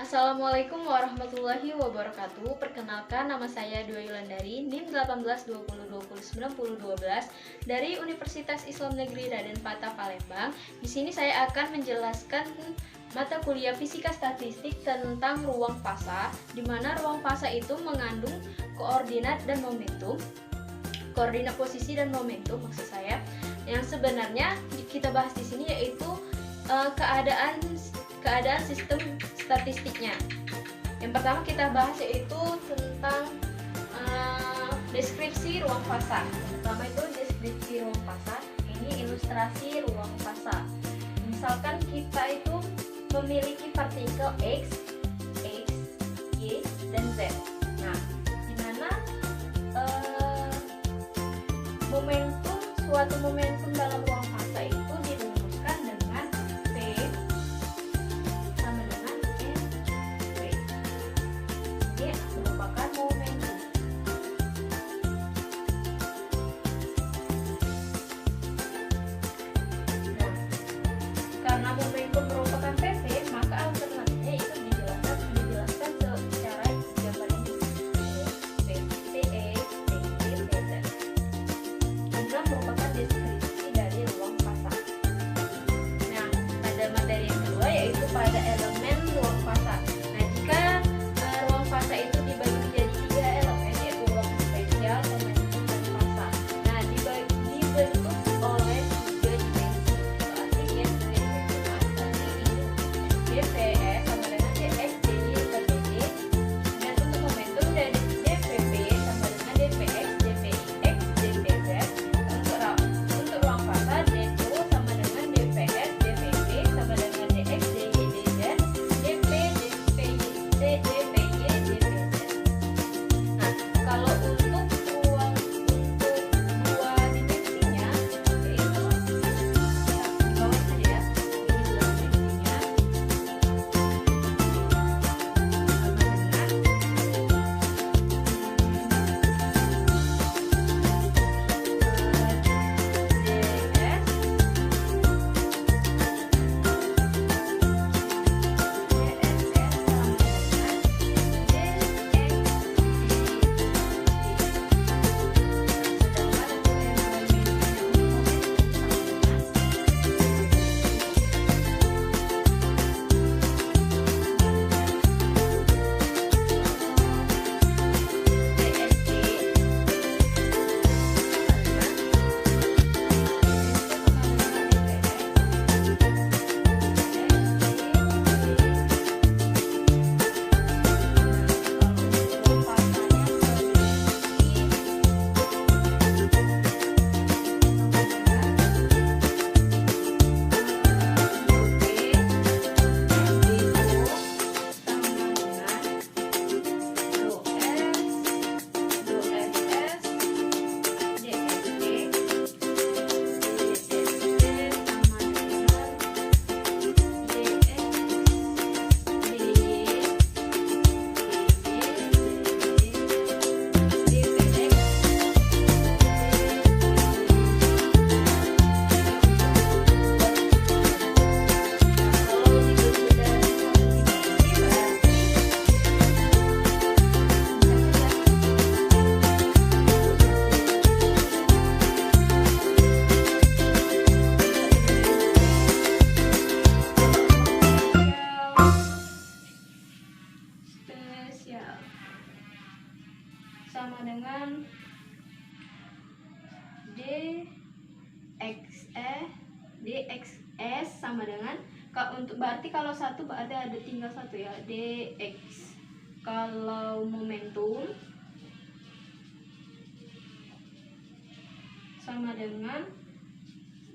Assalamualaikum warahmatullahi wabarakatuh. Perkenalkan, nama saya Dua Yulandari, NIM 1820209012 dari Universitas Islam Negeri Raden Patah Palembang. Di sini saya akan menjelaskan mata kuliah Fisika Statistik tentang ruang fasa, di mana ruang fasa itu mengandung koordinat dan momentum. Koordinat posisi dan momentum maksud saya. Yang sebenarnya kita bahas di sini yaitu keadaan sistem statistiknya. Yang pertama kita bahas yaitu tentang deskripsi ruang fasa. Yang pertama itu deskripsi ruang fasa. Ini ilustrasi ruang fasa. Misalkan kita itu memiliki partikel X, Y, dan Z. Nah, di mana suatu momentum dalam ruang fasa itu dirumuskan dengan P sama dengan NV. Ini merupakan momentum. Nah, karena momentum merupakan PP, maka alternatifnya itu dijelaskan secara gambar ini. PX, PY, PZ. Juga merupakan deskripsi dari ruang fasa. Nah, pada materi yang kedua yaitu pada elemen ruang fasa. Nah, jika ruang fasa itu dibagi menjadi 3 elemen yaitu ruang spesial, momentum, dan fasa. Nah, dibentuk oleh 3 dimensi. Berarti dia DPS sama dengan DX, DY, dan DD. Dan untuk momentum dari DPP sama dengan DPX, DPIX, DPZ. Untuk ruang fasa D2 sama dengan DPS, DPP sama dengan DX, DY, DZ, DP, DPY, DPY, DPZ. Nah, kalau untuk dua dimensinya yaitu di bawah saja ya. Ini dua dimensinya spesial sama dengan DXS sama dengan untuk berarti kalau satu berarti ada tinggal satu ya, DX. Kalau momentum sama dengan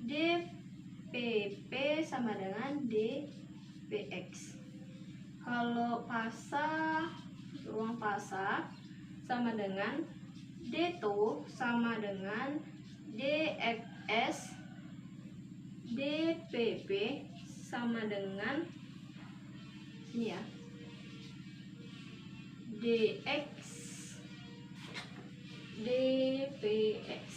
DPP sama dengan DPX. Kalau fasa, ruang fasa sama dengan D2 sama dengan DFS, DPP sama dengan ini ya, DX, DPX.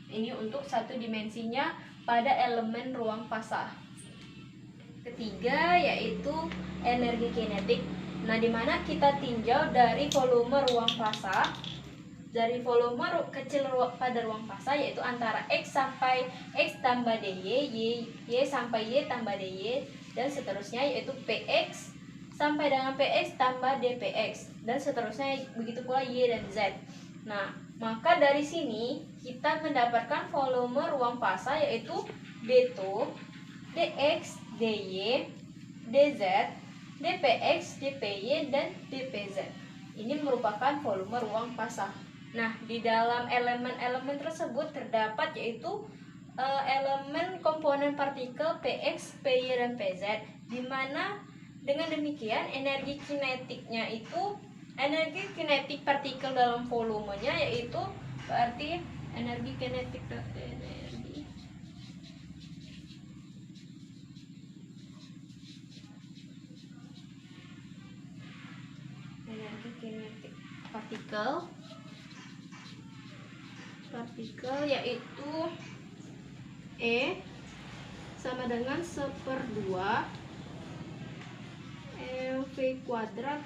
Ini untuk satu dimensinya pada elemen ruang fasa. Ketiga yaitu energi kinetik. Nah, dimana kita tinjau dari volume ruang fasa, dari volume kecil pada ruang fasa, yaitu antara X sampai X tambah DY, Y sampai Y tambah DY, dan seterusnya, yaitu PX sampai dengan PX tambah DPX, dan seterusnya, begitu pula Y dan Z. Nah, maka dari sini kita mendapatkan volume ruang fasa, yaitu D2, DX, DY, DZ, DPX, DPY, dan DPZ. Ini merupakan volume ruang fasa. Nah, di dalam elemen-elemen tersebut terdapat yaitu elemen komponen partikel PX, PY, dan PZ, di mana dengan demikian energi kinetik partikel dalam volumenya, yaitu berarti energi kinetik partikel yaitu E sama dengan 1/2 mv kuadrat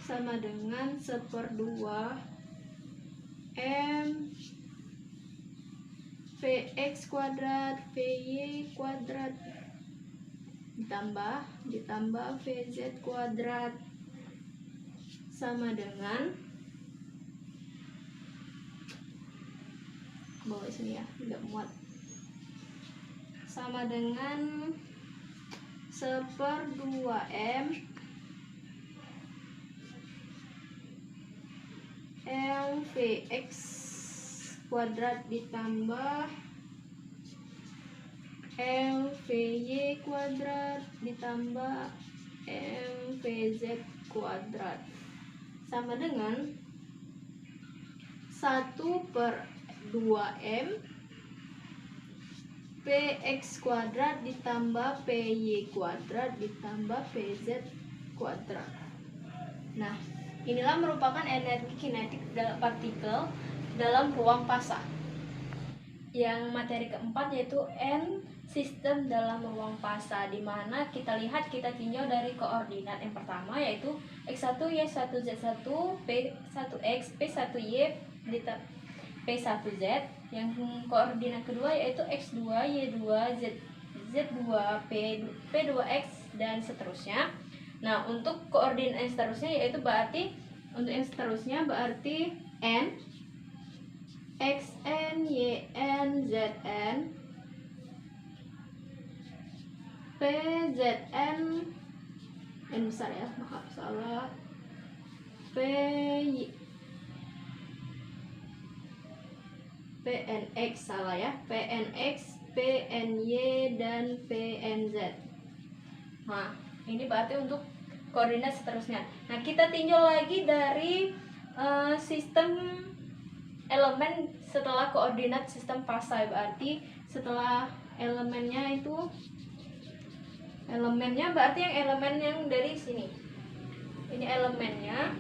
sama dengan 1/2 m px kuadrat py kuadrat ditambah vz kuadrat sama dengan, bawa sini ya, tidak muat, sama dengan 1/2 m Vx kuadrat ditambah Vy kuadrat ditambah Vz kuadrat sama dengan 1/2 m Px kuadrat ditambah Py kuadrat ditambah Pz kuadrat. Nah, inilah merupakan energi kinetik partikel dalam ruang fasa. Yang materi keempat yaitu N sistem dalam ruang fasa, di mana kita tinjau dari koordinat yang pertama yaitu X1, Y1, Z1, P1X, P1Y, P1Z. Yang koordinat kedua yaitu X2, Y2, Z2, P2X, dan seterusnya. Nah, untuk koordinat yang seterusnya yaitu berarti N, XN, YN, ZN, PZN, N besar ya, maaf salah, PNX salah ya, PNX, PNY, dan PNZ. Nah, ini berarti untuk koordinat seterusnya. Nah, kita tinjau lagi dari sistem elemen setelah koordinat sistem fasa, berarti setelah elemennya berarti yang elemen yang dari sini. Ini elemennya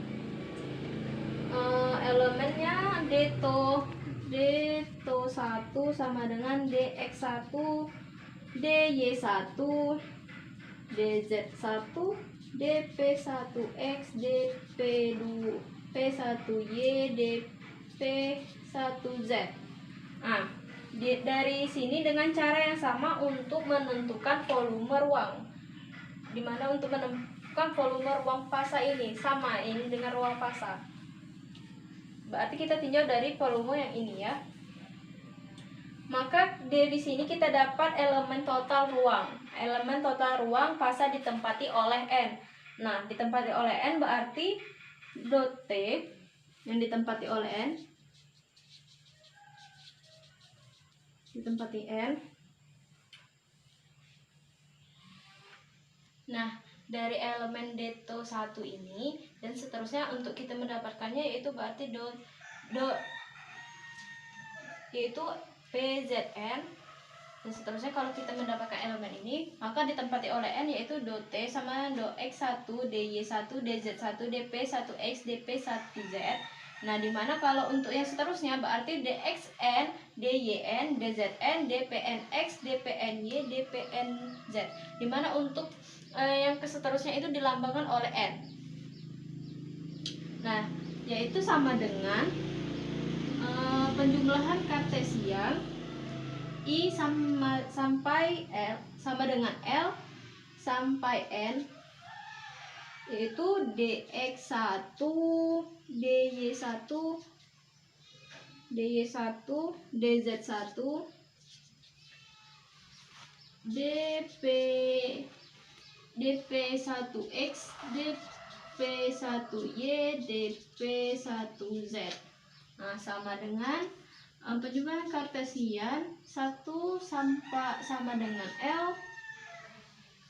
D1 sama dengan DX1, DY1, DZ1, DP1X, P1Y, P1Z. Nah, dari sini dengan cara yang sama untuk menentukan volume ruang. Dimana untuk menentukan volume ruang fasa ini sama ini dengan ruang fasa. Berarti kita tinjau dari volume yang ini ya. Maka di sini kita dapat elemen total ruang. Elemen total ruang fasa ditempati oleh N. Nah, ditempati oleh N berarti dot T yang ditempati oleh N, ditempati N. Nah, dari elemen D1 ini dan seterusnya untuk kita mendapatkannya yaitu berarti yaitu PZN, dan seterusnya kalau kita mendapatkan elemen ini maka ditempati oleh N yaitu dot T sama dot X1, DY1, DZ1, DP1X, DP1Z. Nah, dimana kalau untuk yang seterusnya berarti DXN, DYN, DZN, DPNX, DPNY, DPNZ. Dimana untuk yang seterusnya itu dilambangkan oleh N. Nah, yaitu sama dengan penjumlahan Kartesian I sampai L sama dengan L sampai N, yaitu dx1, dy1, dy1, dz1, dp1x, dp1y, dp1z. Nah, sama dengan penjumlahan Kartesian 1 sama dengan L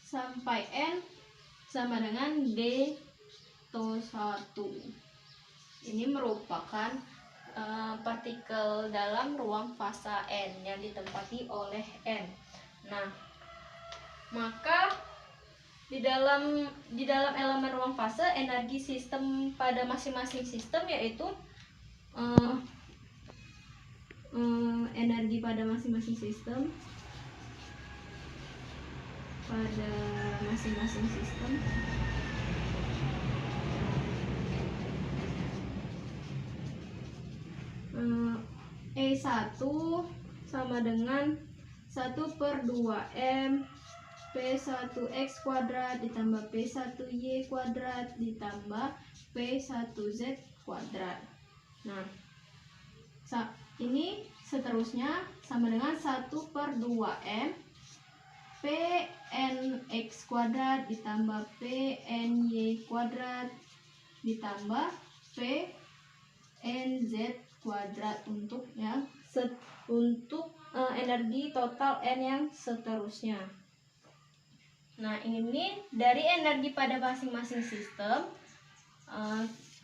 sampai N sama dengan D to 1. Ini merupakan partikel dalam ruang fasa N yang ditempati oleh N. Nah, maka di dalam elemen ruang fase, energi sistem pada masing-masing sistem yaitu energi pada masing-masing sistem E1 sama dengan 1/2M P1x kuadrat ditambah P1y kuadrat ditambah P1z kuadrat. Nah, ini seterusnya sama dengan 1/2M Pnx kuadrat ditambah Pny kuadrat ditambah Pnz kuadrat untuk energi total N yang seterusnya. Nah, ini dari energi pada masing-masing sistem.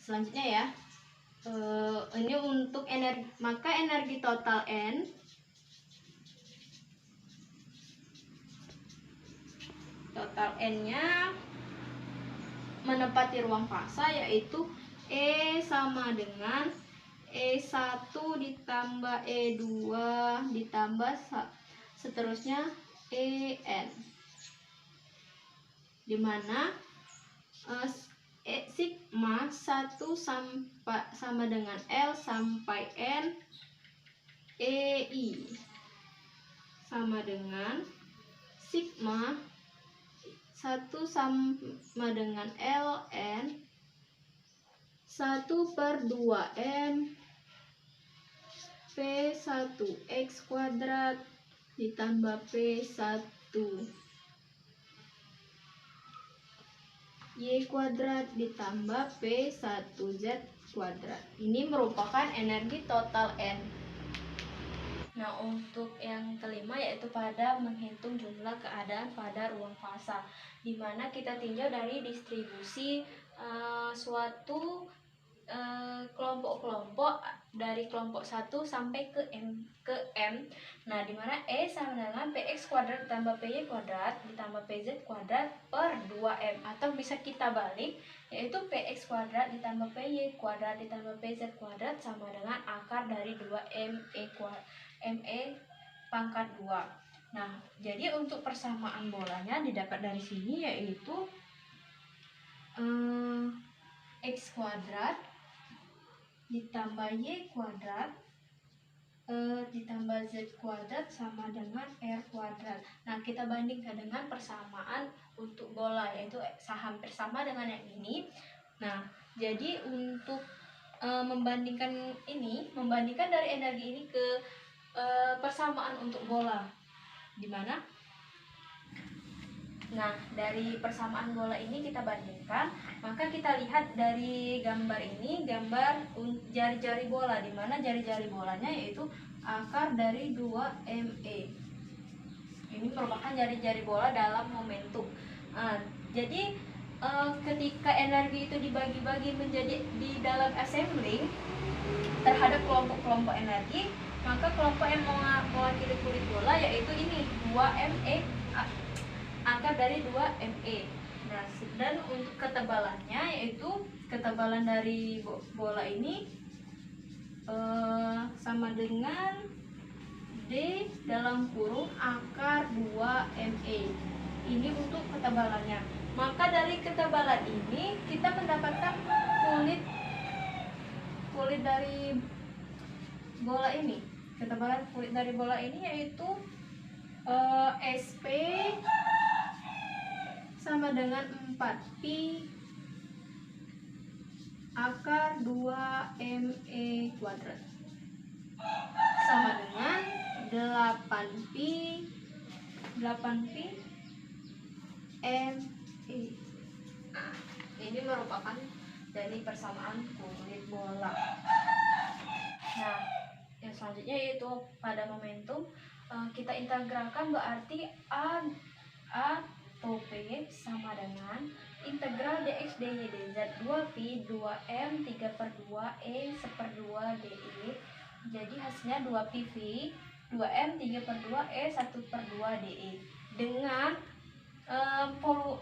Selanjutnya ya, ini untuk energi, maka energi total N nya menempati ruang fasa yaitu E sama dengan E1 ditambah E2 ditambah seterusnya En, dimana sigma 1 sama dengan L sampai N EI sama dengan sigma 1 sama dengan Ln 1/2M P1x kuadrat ditambah P1y kuadrat ditambah P1z kuadrat. Ini merupakan energi total N. Nah, untuk yang kelima yaitu pada menghitung jumlah keadaan pada ruang fasa, di mana kita tinjau dari distribusi suatu kelompok-kelompok dari kelompok 1 sampai ke M. Nah, di mana E sama dengan Px kuadrat ditambah Py kuadrat ditambah Pz kuadrat per 2M, atau bisa kita balik yaitu Px kuadrat ditambah Py kuadrat ditambah Pz kuadrat sama dengan akar dari 2Me pangkat 2. Nah, jadi untuk persamaan bolanya didapat dari sini yaitu X kuadrat ditambah Y kuadrat ditambah Z kuadrat sama dengan R kuadrat. Nah, kita bandingkan dengan persamaan untuk bola, yaitu hampir sama dengan yang ini. Nah, jadi untuk membandingkan dari energi ini ke persamaan untuk bola, di mana? Nah, dari persamaan bola ini kita bandingkan, maka kita lihat dari gambar ini, gambar jari-jari bola, di mana jari-jari bolanya yaitu akar dari 2Me. Ini merupakan jari-jari bola dalam momentum. Jadi ketika energi itu dibagi-bagi menjadi di dalam assembling terhadap kelompok-kelompok energi, maka kelompok yang mewakili kulit bola yaitu ini 2Me, akar dari 2Me. Nah, dan untuk ketebalannya yaitu ketebalan dari bola ini sama dengan D dalam kurung akar 2ME. Ini untuk ketebalannya. Maka dari ketebalan ini kita mendapatkan kulit dari bola ini. Ketebalan kulit dari bola ini yaitu SP sama dengan 4Pi akar 2ME kuadrat sama dengan 8Pi ME. Nah, ini merupakan dari persamaan kulit bola. Nah, yang selanjutnya yaitu pada momentum kita integralkan, berarti A atau P sama dengan integral dx dy dz 2pi 2m 3/2 e 1/2 de. Jadi hasilnya 2pi v 2m 3/2 e 1/2 de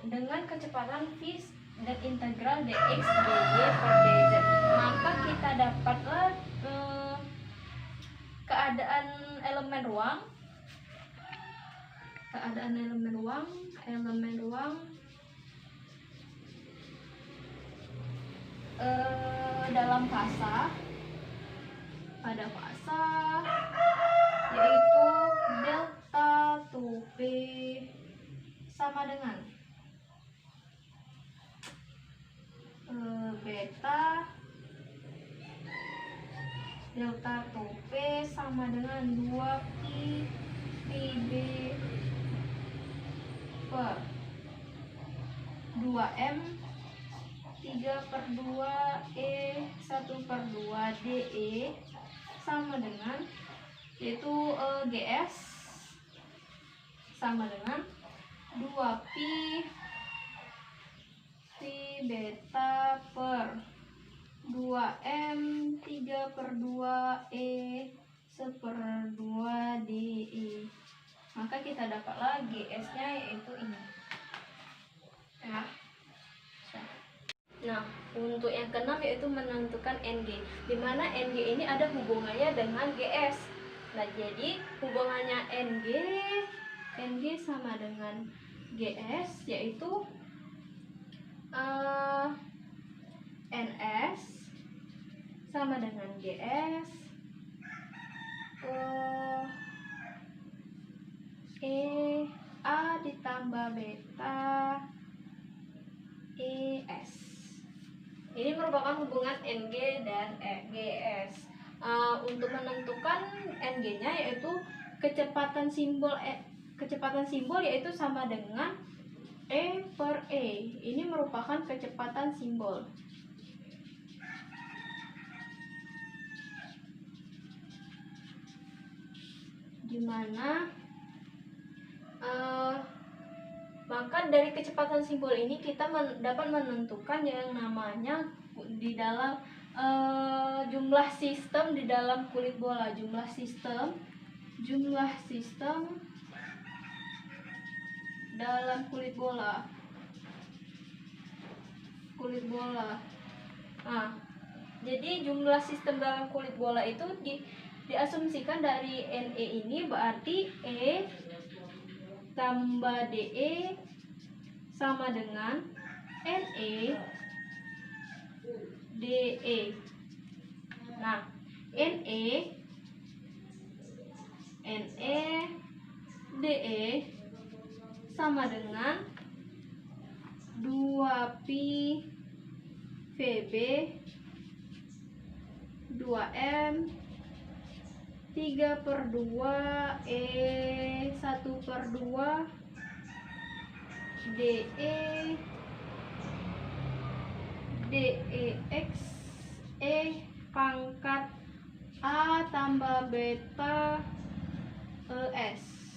dengan kecepatan v dan integral dx dy per dz. Maka kita dapatlah keadaan elemen ruang dalam fasa pada fasa yaitu delta 2P sama dengan beta delta 2P sama dengan 2pi Pb per 2m 3/2 e 1/2 de sama dengan yaitu GS sama dengan 2pi beta per 2m 3/2 e 1/2 de. Maka kita dapatlah GS-nya yaitu ini. Ya. Nah, untuk yang keenam yaitu menentukan NG, di mana NG ini ada hubungannya dengan GS. Nah, jadi hubungannya NG sama dengan GS yaitu NS sama dengan GS A ditambah beta ES. Ini merupakan hubungan NG dan GS. Untuk menentukan NG-nya yaitu kecepatan simbol yaitu sama dengan E per E. Ini merupakan kecepatan simbol. Dimana maka dari kecepatan simbol ini kita dapat menentukan yang namanya di dalam jumlah sistem di dalam kulit bola. Jumlah sistem dalam kulit bola. Nah, jadi jumlah sistem dalam kulit bola itu diasumsikan dari NE ini, berarti E tambah DE sama dengan NE DE. Nah, NE DE sama dengan 2pi VB 2M 3/2 E 1/2 DE DEX E pangkat A tambah beta ES.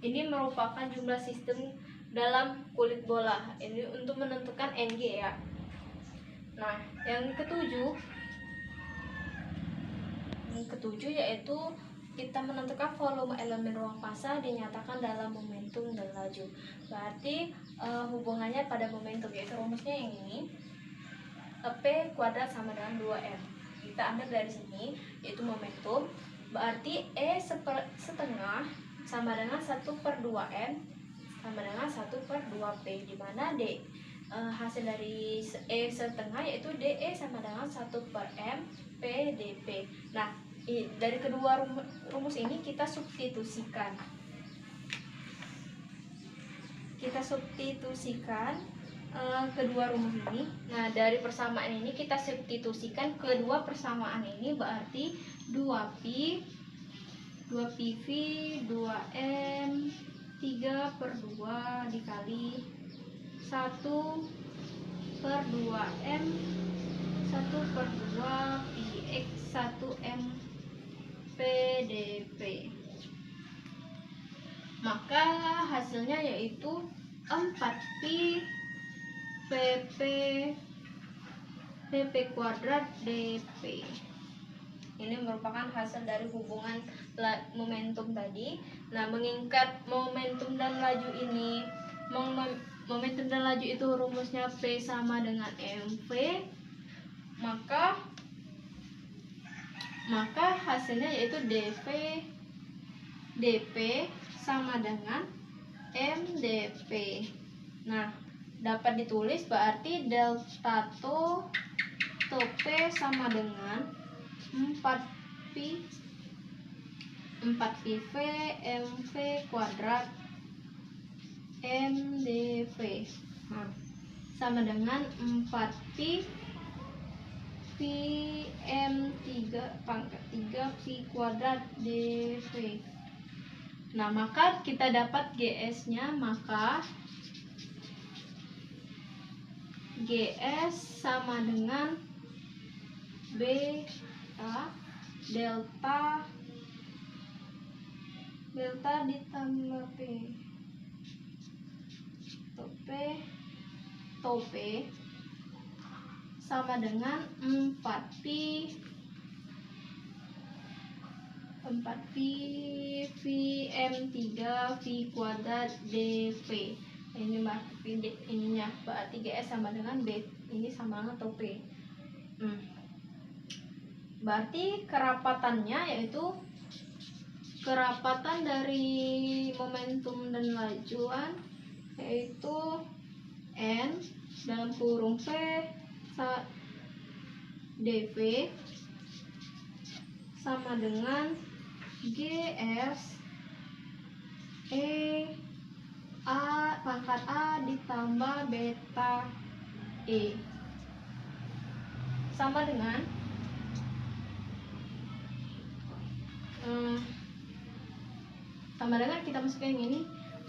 Ini merupakan jumlah sistem dalam kulit bola. Ini untuk menentukan NG ya. Nah, yang ketujuh yaitu kita menentukan volume elemen ruang fasa dinyatakan dalam momentum dan laju. Berarti hubungannya pada momentum, yaitu rumusnya yang ini, P kuadrat sama dengan 2M. kita ambil dari sini, yaitu momentum. Berarti setengah sama dengan 1/2M sama dengan 1/2P, di mana hasil dari setengah yaitu DE sama dengan 1/M P dP. Nah, dari kedua rumus ini kita substitusikan. Kedua rumus ini. Nah, dari persamaan ini kita substitusikan kedua persamaan ini, berarti 2pi 2PV 2M 3/2 dikali 1/2M 1/2 PX 1M PdP. Maka hasilnya yaitu 4pi PP kuadrat dP. Ini merupakan hasil dari hubungan momentum tadi. Nah, mengingat momentum dan laju ini, momentum dan laju itu rumusnya P sama dengan mv, maka hasilnya yaitu dP sama dengan mdP. Nah, dapat ditulis berarti delta to P sama dengan 4pi V mv kuadrat mdv. Nah, sama dengan 4pi M3 pi kuadrat dv. Nah, maka kita dapat GS-nya, maka GS sama dengan beta delta ditambah P sama dengan 4pi VM3 V kuadrat dV. Ini ininya berarti GS sama dengan B, ini sama dengan P. Berarti kerapatannya yaitu kerapatan dari momentum dan lajuan yaitu N dalam kurung P dV sama dengan GS pangkat A ditambah beta E sama dengan kita masukkan yang ini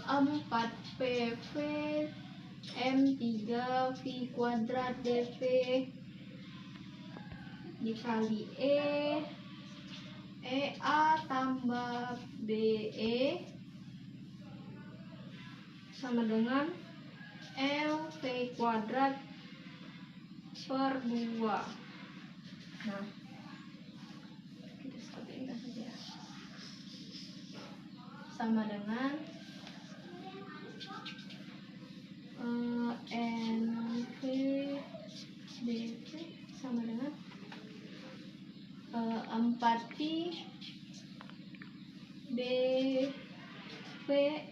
4PV M3 V kuadrat dV dikali EA tambah BE sama dengan LV kuadrat per 2. Nah, kita seperti ini saja. Sama dengan NV DV sama dengan 4pi BV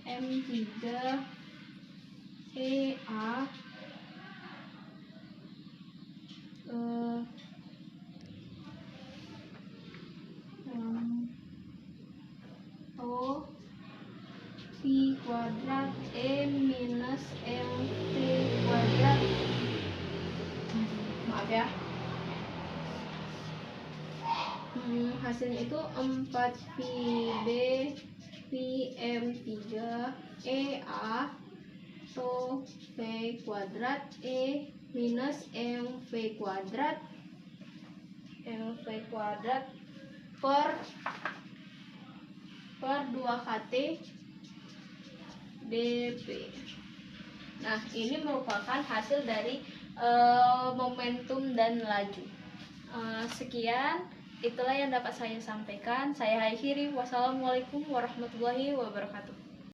M3 EA V kuadrat E minus MV kuadrat. Maaf ya. Hasilnya itu 4pi VM3 EA to V kuadrat E minus MV kuadrat per 2kT dP. Nah, ini merupakan hasil dari momentum dan laju. Sekian, itulah yang dapat saya sampaikan. Saya akhiri. Wassalamualaikum warahmatullahi wabarakatuh.